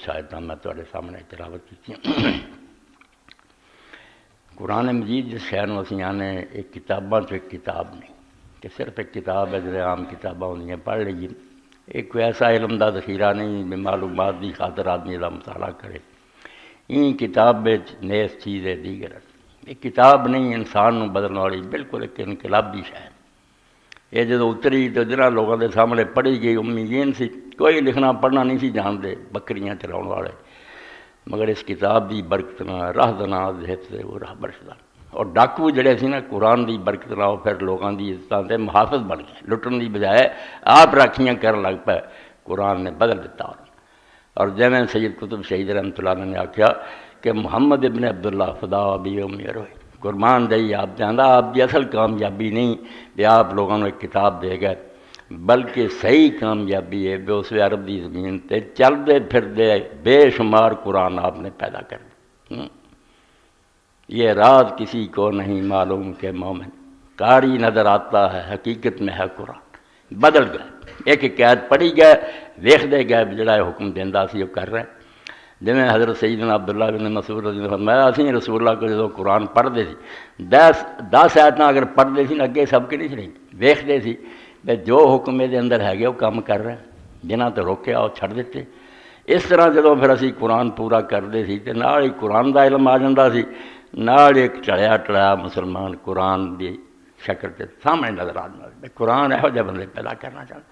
شاید میں تھوڑے سامنے تلاوت کی قرآن مجید جس شہر میں اسی آنے ایک کتاباں تو ایک کتاب نہیں کہ صرف ایک کتاب ہے جیسے عام کتاباں ہوندیاں پڑھ لیجیے، ایک کوئی ایسا علم دا ذخیرہ نہیں بھی معلومات دی خاطر آدمی دا مطالعہ کرے، این کتاب نیس چیز ہے دیگر ایک کتاب نہیں انسان نو بدلنے والی بالکل ایک انقلابی شہر یہ جدو اتری تو جنہاں لوگوں کے سامنے پڑھی گئی امیدین سی کوئی لکھنا پڑھنا نہیں سی جانتے بکریاں چلاؤن والے، مگر اس کتاب دی برکت نہ راہ دنا ذہت سے وہ راہ برشدہ اور ڈاکو جڑے سی نا قرآن دی برکت نہ وہ پھر لوگوں دی عزتاں تے محافظ بن گئے، لٹن دی بجائے آپ راکھیاں کرن لگ پے، قرآن نے بدل دیتا اور جیویں سید قطب شہید رحمۃ اللہ علیہ نے آکھیا کہ محمد ابن عبداللہ فدا ابی امی روئے قربان دئی آپ جاندا آپ دی اصل کامیابی نہیں کہ آپ لوگوں نے ایک کتاب دے گئے، بلکہ صحیح کامیابی ہے بے اس عرب دی زمین تے چلدے پھردے بے شمار قرآن آپ نے پیدا کر دی۔ یہ راز کسی کو نہیں معلوم کہ مومن قاری نظر آتا ہے حقیقت میں ہے قرآن، بدل گئے ایک قید پڑھی گئے ویکھدے گئے جڑا حکم دیندا سی وہ کر رہے ہیں۔ جویں حضرت سیدنا عبداللہ بن مسعود رضی اللہ عنہ فرمایا اسی رسول اللہ کو جدو قرآن پڑھتے سی 10 آیتاں اگر پڑھتے سی اگے سب کے نہیں چڑھی ویکھدے سی کہ جو حکم دے اندر ہے گے وہ کام کر رہے ہیں، جنہاں تو روکیا وہ چھڑ دیتے۔ اس طرح جدو پھر اسی قرآن پورا کرتے سی تے نال ہی قرآن دا علم آ جاتا سی، نال ایک چڑھیا ٹڑیا مسلمان قرآن دی شکل کے سامنے نظر آ جاتا، قرآن یہو جہ بندے پیدا کرنا چاہتا۔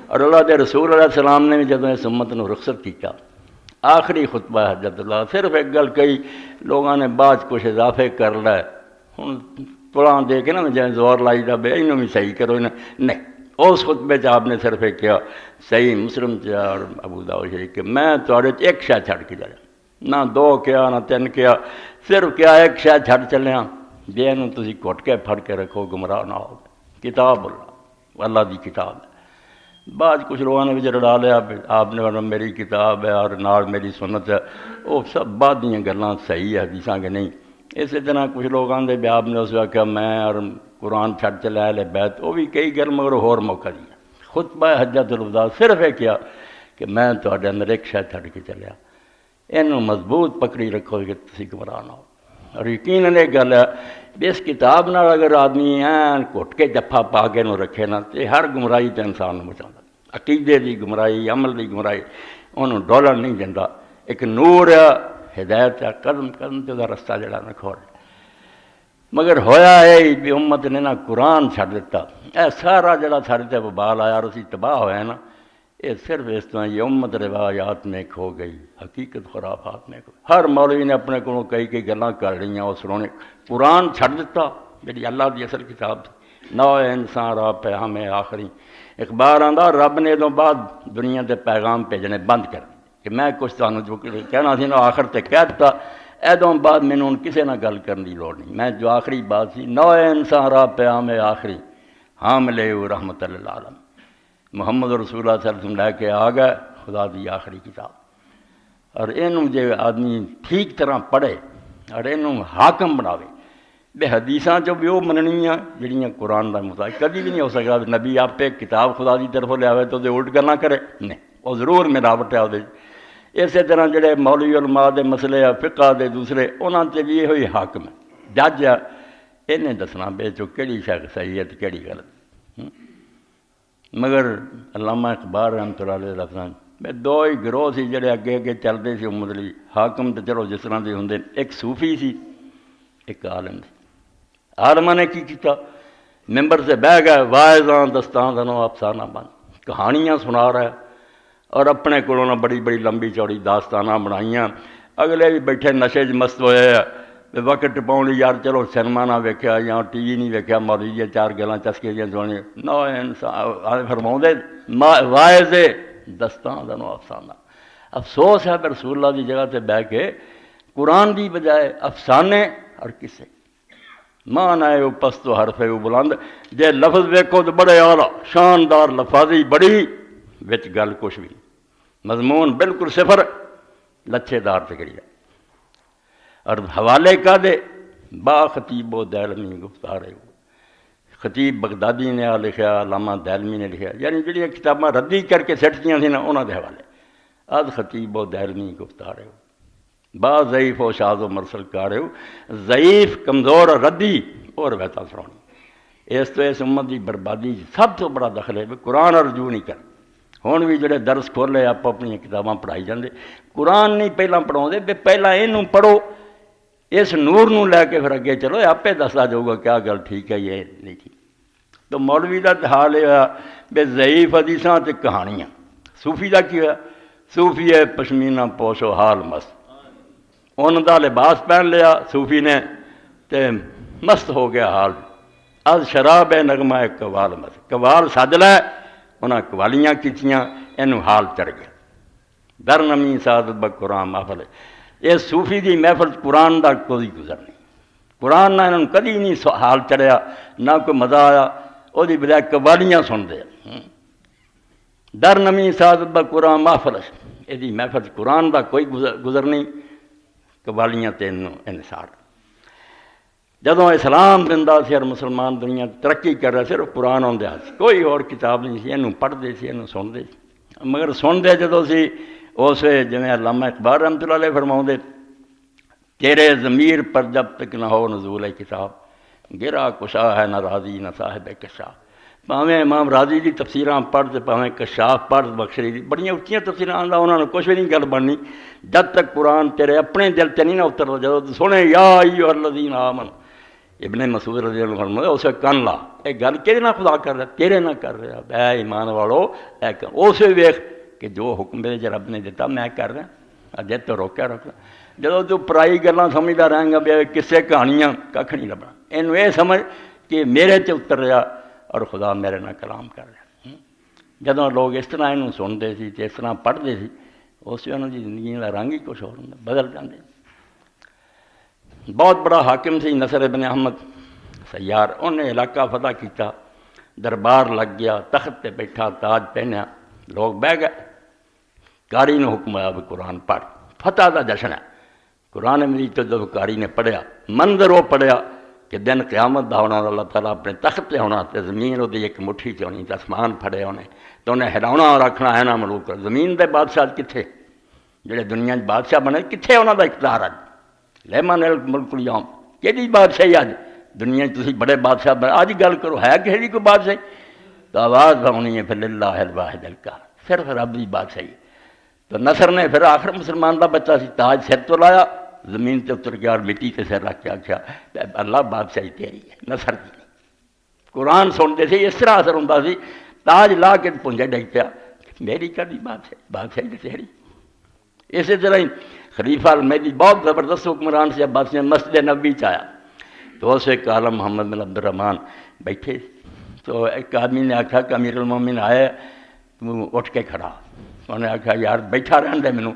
اور اللہ دے رسول علیہ السلام نے بھی جدو اس امت نو رخصت کیا آخری خطبہ حجت اللہ صرف ایک گل کئی لوگوں نے بعد کچھ اضافے کر لے ہوں قرآن دے کے نا جائیں زور لائی دا بے انہوں بھی صحیح کرو نہیں، اس خطبے آپ نے صرف ایک کیا صحیح مسلم چیا اور ابو داؤد شریف کہ میں تھوڑے ایک شے چھڑ کے جایا، نہ 2 کیا نہ 3 کیا، صرف کیا ایک شے چھڑ چلیا جی انہوں تسی گھٹ کے پھڑ کے رکھو گمراہ نہ ہو، کتاب اللہ دی کتاب ہے۔ بعد کچھ لوگوں نے بھی رڑا لیا آپ نے ورنہ میری کتاب ہے اور نال میری سنت ہے، وہ سب بعد دیاں گلاں صحیح ہے حدیثاں کے نہیں۔ اسی طرح کچھ لوگوں نے بھی آپ نے اس وقت میں اور قرآن چھڑ چلے اہل بیت وہ بھی کئی گل مگر ہور موقع دیا۔ خطبہ حجت الوداع صرف یہ کیا کہ میں تہاڈے اندر ایک شے چھڑ کے چلیا، اینوں مضبوط پکڑی رکھو کہ تسی گمراہ نہ ہو۔ اور یقیناً ایک گل ہے بھی اس کتاب نال اگر آدمی این گھٹ کے جفا پا کے نو رکھے نا تے ہر گمراہی تے انسان نو بچاؤں، عقیدے دی گمراہی عمل دی گمراہی انہوں ڈولن نہیں دینا، ایک نور ہے ہدایت ہے قدم قدم تے دا رستہ جڑا نہ کھول۔ مگر ہویا ہے بھی امت نے نا قرآن چھڑ دیتا، اے سارا جڑا سارے تے وبال آیا اور اسی تباہ ہویا نا یہ صرف اس طرح یہ امت روایات میں کھو گئی، حقیقت خرافات میں کھو۔ ہر مولوی نے اپنے کو کئی گلاں کر رہی اس نے قرآن چھڑ دیتا جڑی اللہ دی اصل کتاب تھی، نو انسان راہ پیغام آخری اخبار آندا رب نے ادوں بعد دنیا تے پیغام بھیجنے بند کر کہ میں کچھ تانوں جو کہنا سی نا آخر تے کہہ دیتا، ادوں بعد مینوں کسے نہ گل کرن دی لوڑ نہیں، میں جو آخری بات سی نو انسان راہ پیغام آخری حامل رحمت للعالم محمد رسول اللہ صلی اللہ علیہ وسلم لے کے آ گئے خدا دی آخری کتاب۔ اور اینوں جے آدمی ٹھیک طرح پڑھے اور اینوں حاکم بناوے بے حدیثاں جو بھی وہ مننیاں جڑیاں قرآن دا مطابق کبھی بھی نہیں ہو سکتا نبی آپ ایک کتاب خدا دی طرف لے آوے تو دے الٹ گلاں کرے نہیں، وہ ضرور ملاوٹ ہے وہ۔ اسی طرح جڑے مولوی علماء دے مسئلے فقہ دے دوسرے انہاں تے بھی یہ ہوئی حاکم ہے جج ہے، انہیں دسنا بے جو کیڑی شے صحیح ہے تے کیڑی غلط۔ مگر علامہ اقبال رحمۃ اللہ علیہ لفظاں میں 2 ہی گروہ سی جڑے اگے اگے چلتے سی امت لئی، حاکم تے چلو جس طرح دے ہوندے، ایک صوفی سی ایک عالم سی۔ عالمہ نے کی کیتا ممبر سے بہ گئے واعظاں دستاں دنوں افسانہ بند کہانیاں سنا رہا ہے اور اپنے کولوں بڑی بڑی لمبی چوڑی داستاناں بنائیاں، اگلے بھی بیٹھے نشے چ مست ہوئے وقت ٹپاؤن لئی یار چلو سینما نہ ویکھیا یا ٹی وی نہیں ویکھیا مولوی دی 4 گلاں چسکے دیاں سننیاں، نو انسان فرماؤندے واعظ دستاں دنوں افسانہ۔ افسوس ہے رسول اللہ دی جگہ تے بیٹھ کے قرآن دی بجائے افسانے اور قصے مان آئے وہ پست و حرف وہ بلند، جے لفظ ویکھو تو بڑے اعلیٰ شاندار لفاظی بڑی وچ گل کچھ بھی مضمون بالکل صفر لچھے دار تکڑیا اور حوالے کا دے با خطیب و دیلمی گفتار ہے، خطیب بغدادی نے لکھیا علامہ دیلمی نے لکھیا، یعنی جڑیاں کتاباں ردی کر کے سٹتیاں سی نا انہاں دے حوالے از خطیب و دیرمی گفتارے ہو، با ضعیف و شاذ و مرسل کارے ہو، ضعیف کمزور ردی اور ویتا سرونی۔ اس تو اس امت کی بربادی سب تو بڑا دخل ہے قرآن رجوع نہیں کر۔ ہن بھی جڑے درس کھولے آپ اپنی کتاباں پڑھائی جاندے، قرآن نہیں پہلاں پڑھاؤندے، پہلاں اینوں پڑھو، اس نور نو لے کے پھر اگے چلو، آپ دسدا جاؤ گا کیا گل ٹھیک ہے یہ نہیں ٹھیک۔ تو مولوی دا حال یہ ہے بے ضعیف حدیثاں تے کہانیاں۔ صوفی دا کی ہوا؟ صوفی ہے پشمینہ پوش و حال مست، ان دا لباس پہن لیا صوفی نے تے مست ہو گیا حال، از شراب نغمہ قوال مست، قوال سج لے انہاں قوالیاں کیتیاں، اینوں حال چڑھ گیا۔ در نمی سعادت بقرآن محفل، یہ صوفی دی محفل قرآن دا کوئی گزر نہیں، قرآن نہ انہوں کدی نہیں حال چڑھیا، نہ کوئی مزہ آیا، وہ دی بجائے قوالیاں سن دے۔ در نمی سعادت بقرآن محفل، یہ محفل قرآن دا کوئی گزر نہیں، قوالیاں تے انحصار۔ جدوں اسلام زندہ سی اور مسلمان دنیا ترقی کر رہا صرف قرآن آدھے سی، کوئی اور کتاب نہیں سی، یہ پڑھتے سی، یہ سنتے سی، مگر سنتے جدوں سی اس جویں علامہ اقبال رحمۃ اللہ علیہ فرماؤں دے، تیرے ضمیر پر جب تک نہ ہو نزول کتاب، گرا کشا ہے نہ راضی نہ صاحب کشاف۔ پاویں امام راضی دی تفسیراں پڑھ تے پاویں کشاف پڑھ، بخشری دی بڑیاں اچھیاں تفسیراں آندا، انہاں نے کچھ بھی نہیں گل بننی جب تک قرآن تیرے اپنے دل تے نہیں نہ اتردا۔ جدوں سنے یا ایھا الذین آمنوا، ابن مسعود رضی اللہ عنہ اسے کن لا، یہ گل کہدے نہ خدا کر رہا، تیرے نہ کر رہا، اے ایمان والو اے کر، اسے ویکھ کہ جو حکم میرے رب نے دیتا میں کر رہا، اجے تو روکیا روکا۔ جدوں تو پرائی گلاں سمجھدا رہیں گا بھی کسے کہانیاں ککھ نہیں لبنا، اینوں یہ سمجھ کہ میرے تے اتر رہا اور خدا میرے نال کلام کر رہا۔ جدوں لوگ اس طرح اینوں سنتے سی تے اس طرح پڑھتے سی، اس انہاں دی زندگی دا رنگ ہی کچھ ہور ہوندا، بدل جاندے۔ بہت بڑا حاکم سی نصر ابن احمد سیار، انہیں علاقہ فتح کیتا، دربار لگ گیا، تخت تے بیٹھا، تاج پہنیا، لوگ بہ گئے، قاری نے حکم آیا بھی قرآن پڑھ، فتح دا جشن ہے۔ قرآن مجید تو جب قاری نے پڑھیا، منظر وہ پڑھیا کہ دن قیامت دا ہونا، اللہ تعالیٰ اپنے تخت تے ہونا، تے زمین وہ ایک مٹھی چ ہونی، تے آسمان پھڑے ہونے، تو انہیں ہلاونا اور رکھنا ہے نا ملوک۔ زمین دے بادشاہ کتھے جڑے دنیا بادشاہ بنے، کتھے انہاں دا اقتدار ہے؟ لمن الملک اليوم، کہڑی بادشاہی اج دنیا تسی بڑے بادشاہ بنے، اج گل کرو ہے کہے دی کوئی بادشاہی؟ تو آواز ہونی ہے پھر للہ الواحد القہار، صرف رب دی بادشاہی۔ تو نصر نے پھر آخر مسلمان دا بچہ سی، تاج سر تو لایا، زمین تے اتر گیا اور مٹی تے سر رکھ کے آکھیا اللہ بادشاہی تیری ہے، نصر دی نہیں۔ قرآن سنتے سی، اس طرح اثر ہوندا سی، تاج لا کے پونجے ڈگ پیا، میری کدی بادشاہی، بادشاہی تے تیری۔ اسی طرح ہی خلیفہ المہدی بہت زبردست حکمران سے عباسیہ مسجد نبوی چ آیا، تو اس ایک عالم محمد بن عبد الرحمن بیٹھے، تو ایک آدمی نے آکھا کہ امیر المومنین آئے، تو اٹھ کے کھڑا، انہوں نے آکھا یار بیٹھا رہن دے مینوں،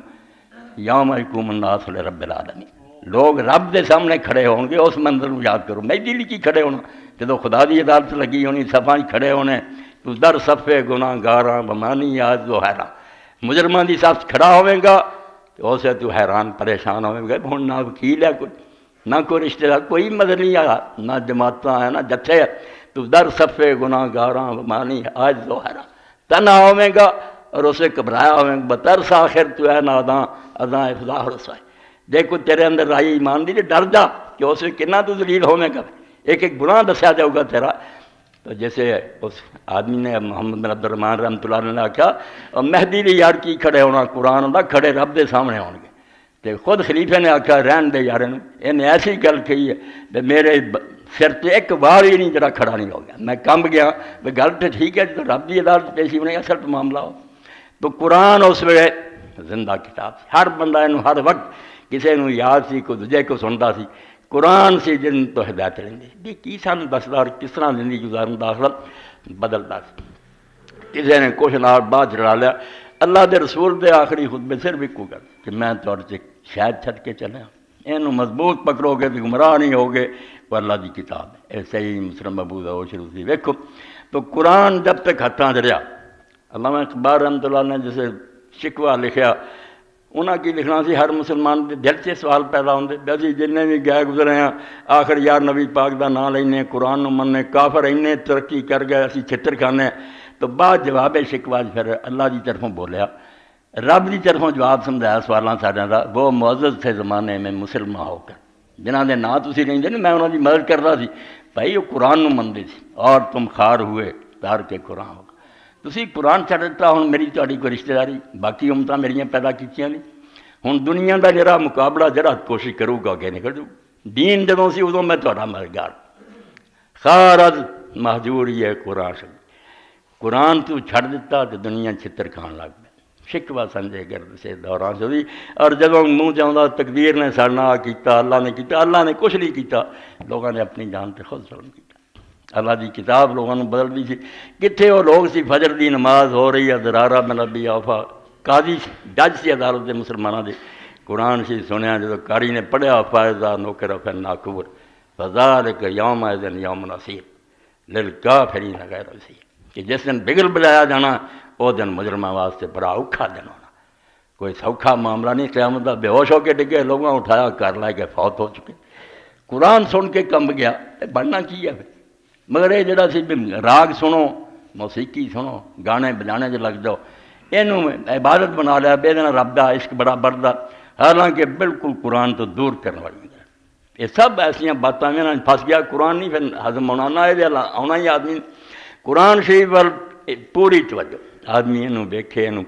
یوم یقوم الناس لرب العالمین، لوگ رب دے سامنے کھڑے ہون گے، اس منظر کو یاد کرو۔ مہدی لی کی کھڑے ہونا، جدو خدا دی عدالت لگی ہونی، صفاں کھڑے ہونے، تو در صفے گناہ گاراں بمانی یاد جو حیران، مجرمان دی صف کھڑا ہوئے گا تو اسے تو حیران پریشان ہوئے گا، ہوں نہ وکیل ہے کوئی، نہ کوئی رشتہ دار، کوئی مدد نہیں آیا، نہ جماعتاں ہیں نہ جتھے، تو در صفے گناہ گاراں بمانی آج جو حیران، تنہا ہوئے گا اور اسے گھبرایا ہوئے گا، بترس آخر تو ہے ناداں ازاں افضاح رسائی۔ دیکھو تیرے اندر رائی ایمان دی، ڈر جا کہ اسے کتنا تو ذلیل ہوئے گا، ایک ایک گناہ دسیا جاؤ گا تیرا۔ تو جیسے اس آدمی نے محمد بن عبد الرحمن رحمۃ اللہ علیہ نے آکھا مہدی دی یار کی کھڑے ہونا، قرآن دا کھڑے رب دے سامنے ہون گے۔ تے خود خلیفے نے آکھا رہن دے یار، انہیں ایسی گل کہی ہے کہ میرے سر تے ایک وار ہی نہیں جڑا کھڑا نہیں ہو گیا، میں کمب گیا بھی گل تو ٹھیک ہے، جو رب دی عدالت پیشی ہونے اصل تو معاملہ ہو۔ تو قرآن اس ویلے زندہ کتاب سی، ہر بندہ انہوں ہر وقت کسی نو یاد سی، کوئی دوجے کو سنتا سی، قرآن سی جن تو ہدایت لیندے بھی کی سانوں دسدا اور کس طرح زندگی گزارن دا اصل بدلدا سی۔ کسی نے کچھ نال بعد چڑھا لیا، اللہ دے رسول دے آخری خطبے صرف ایک گل کہ میں تہاڈے تے شاید چھڈ کے چلیا، اینوں مضبوط پکڑو گے تو گمراہ نہیں ہوگے، وہ اللہ دی کتاب ہے، صحیح مسلم ابو داؤد شروع سی۔ ویکھو تو قرآن جب تک ہتھاں چ رہیا، علامہ اقبال رحمۃ اللہ نے جسے شکوہ لکھیا، انہاں کی لکھنا سی ہر مسلمان دے دل سے سوال پیدا ہوندے بھی اسی جننے بھی گئے گزرے ہیں آخر یار نبی پاک دا نام لینے، قرآن نو مننے، کافر اینے ترقی کر گئے اسی چھتر کھانے۔ تو بعد جواب شکوہ پھر اللہ دی طرفوں بولیا رب کی طرفوں جواب سمجھایا سوالاں ساڈیاں دا، وہ معزز تھے زمانے میں مسلمان ہو کر، جنہاں دے نام تسی لیندے نا، میں انہاں دی مدد کردا سی، بھائی وہ قرآن نو مندے سی، اور تم خار ہوئے تار کے قرآن ہوگا، تسی قرآن چھڈ دتا، ہن میری تہاڈی کوئی رشتہ داری، باقی امتاں میریاں پیدا کیتیاں نہیں، ہن دنیا دا جڑا مقابلہ جڑا کوشش کروں گا کہ نکل جاؤ، دین جدوں سی ادوں میں تہاڈا مددگار، خارج مہجوری ہے قرآن شریف، قرآن تو چھڈ دتا تو دنیا چھتر کھان لگ پئی، شکوہ سنجے گرد سے دوران سے، اور جدوں منہ چاہتا تقدیر نے سارے نال کیتا، اللہ نے کیتا، اللہ نے کچھ نہیں کیتا، لوگوں نے اپنی جان تے خود ظلم کیتا۔ اللہ دی کتاب لوگوں نے بدل دی سی، کتنے وہ لوگ سی، فجر دی نماز ہو رہی ہے، درارہ بن ابی اوفا قاضی جج سی عدالت دے مسلمانوں دے، قرآن سی سنیا جدوں قاری نے پڑھیا، فائزہ نوکر فن ناکور فذالک یومئذ یوم عسیر للکافرین غیر عسیر، کہ جس دن بگل بجایا جانا وہ دن مجرماں واسطے بڑا اوکھا دن ہونا، کوئی سوکھا معاملہ نہیں، قیامت دا بے ہوش ہو کے ڈگے، لوگوں اٹھایا کر لائے کہ فوت ہو چکے، قرآن سن کے کم گیا، بننا کی ہے پھر؟ مگر یہ جڑا سی راگ سنو، موسیقی سنو، گانے بجانے جو لگ جاؤ، اینوں عبادت بنا لیا، بے دن رب دا عشق بڑا بڑھدا، حالانکہ بالکل قرآن تو دور کرنے والی ہے۔ یہ سب ایسیاں باتاں میں پھنس گیا، قرآن نہیں پھر ہضم ہونا، یہ آنا ہی آدمی قرآن شریف وال پوری توجہ، آدمی اینوں ویکھے، اینوں